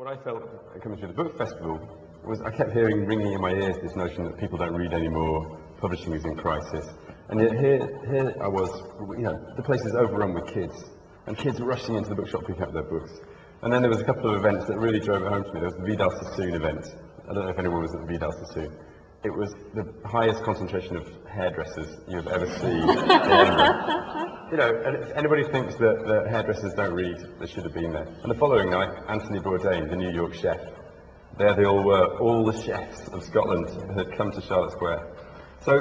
What I felt coming through the book festival was I kept ringing in my ears this notion that people don't read anymore, publishing is in crisis. And yet here I was, the place is overrun with kids, and kids rushing into the bookshop picking up their books. And then there was a couple of events that really drove it home to me. There was the Vidal Sassoon event. I don't know if anyone was at the Vidal Sassoon. It was the highest concentration of hairdressers you've ever seen in Edinburgh. And if anybody thinks that the hairdressers don't read, they should have been there. And the following night, Anthony Bourdain, the New York chef, there they all were, all the chefs of Scotland had come to Charlotte Square. So,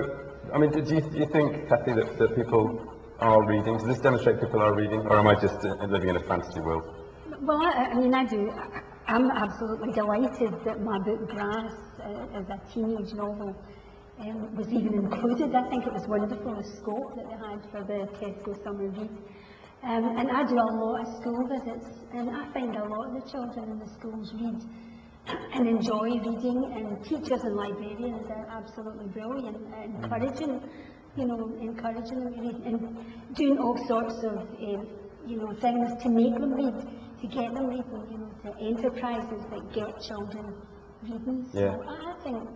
I mean, do you think, Cathy, that people are reading? Does this demonstrate people are reading, or am I just living in a fantasy world? Well, I do. I'm absolutely delighted that my book Grass, as a teenage novel, was even included. I think it was wonderful, the scope that they had for the Tesco Summer Reads. And I do a lot of school visits, and I find a lot of the children in the schools read and enjoy reading, and teachers and librarians are absolutely brilliant at encouraging them to read, and doing all sorts of things to make them read, to get them reading, to enterprises that get children reading. So yeah. I think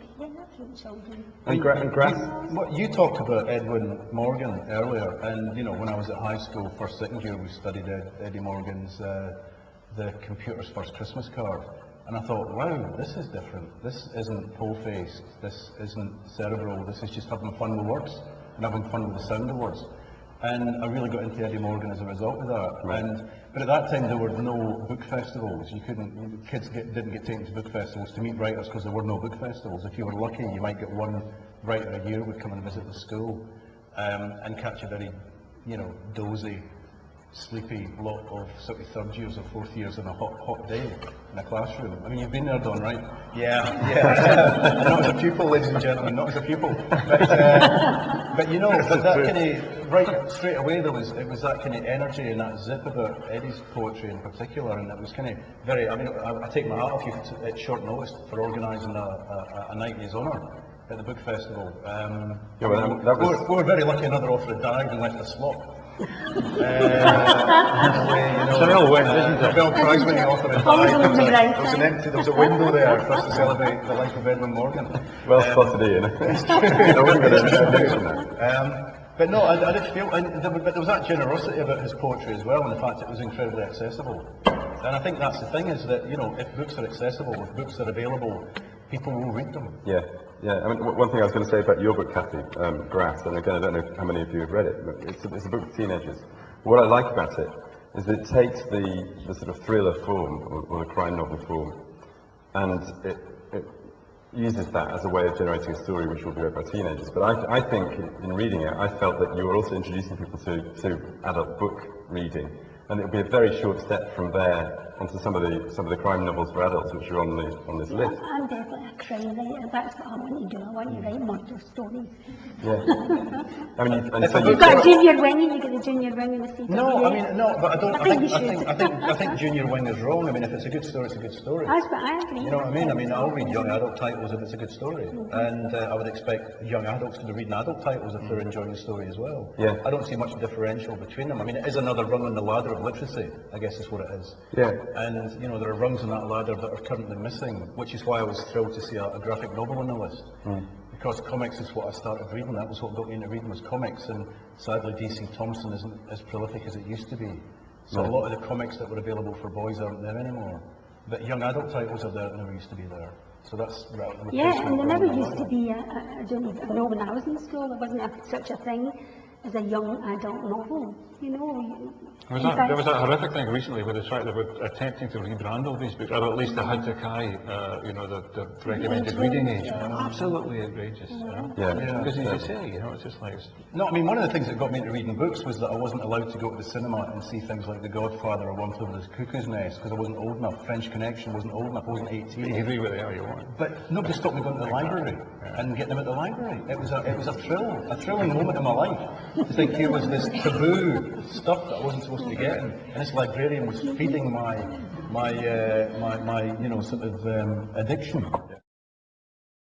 children. And Grass? You talked about Edwin Morgan earlier, and when I was at high school, first, second year, we studied Eddie Morgan's The Computer's First Christmas Card. And I thought, wow, this is different. This isn't pole-faced, this isn't cerebral, this is just having fun with words, and having fun with the sound of words. And I really got into Eddie Morgan as a result of that. Right. But at that time there were no book festivals. Kids didn't get taken to book festivals to meet writers because there were no book festivals. If you were lucky, you might get one writer a year would come and visit the school and catch a very, dozy, sleepy lot of sort of third years or fourth years on a hot day in a classroom. I mean, you've been there, Don, right? Yeah. Not as a pupil, ladies and gentlemen, not as a pupil. But that kind of, right straight away, it was that kind of energy and that zip about Eddie's poetry in particular, and it was kind of very, I take my hat off you at short notice for organising a night in his honour at the book festival. We were very lucky another author had died and left a slot. It's an old win, isn't it? Nobel Prize winning author had died. There was a window there for us to celebrate the life of Edwin Morgan. Well spotted, Ian. I wasn't going to mention that. But no, I did feel, but there was that generosity about his poetry as well, and the fact it was incredibly accessible. And I think that's the thing, is that, if books are accessible, if books are available, people will read them. Yeah. I mean, one thing I was going to say about your book, Cathy, Grass, and again, I don't know how many of you have read it, but it's a book for teenagers. What I like about it is that it takes the sort of thriller form, or the crime novel form, and it uses that as a way of generating a story which will be read by teenagers. But I think in reading it, I felt that you were also introducing people to adult book reading, and it would be a very short step from there onto some of the crime novels for adults which are on this list. I'm definitely a crime writer. That's what I want to do. I want to write murder stories. Yeah. I mean, you've got a junior wing, you get the junior wing in the seat. No, but I don't. I think junior wing is wrong. I mean, if it's a good story, it's a good story. That's what I agree. You know what I mean? I mean, I'll read young adult titles if it's a good story, and I would expect young adults to be reading adult titles if they're enjoying the story as well. Yeah. I don't see much differential between them. I mean, it is another rung on the ladder of literacy, I guess is what it is. Yeah. And there are rungs on that ladder that are currently missing, which is why I was thrilled to see a graphic novel on the list. Because comics is what I started reading. That was what got me into reading, was comics, and sadly DC Thompson isn't as prolific as it used to be. So a lot of the comics that were available for boys aren't there anymore. But young adult titles are there that never used to be there. So that's right. Yeah, and there never used to be, I know when I was in school, there wasn't such a thing as a young adult novel, There was that horrific thing recently where they were attempting to rebrand all these books, or at least they had to carry, the recommended reading age. Absolutely outrageous. Because as you say, it's just like... No, I mean, one of the things that got me into reading books was that I wasn't allowed to go to the cinema and see things like The Godfather or One Flew Over the Cuckoo's Nest, because I wasn't old enough. French Connection wasn't old enough, I wasn't 18. You can read whatever you want. But nobody stopped me going to the library and getting them at the library. It was a thrilling moment in my life. To think here was this taboo stuff that I wasn't supposed to be getting, and this librarian was feeding my sort of addiction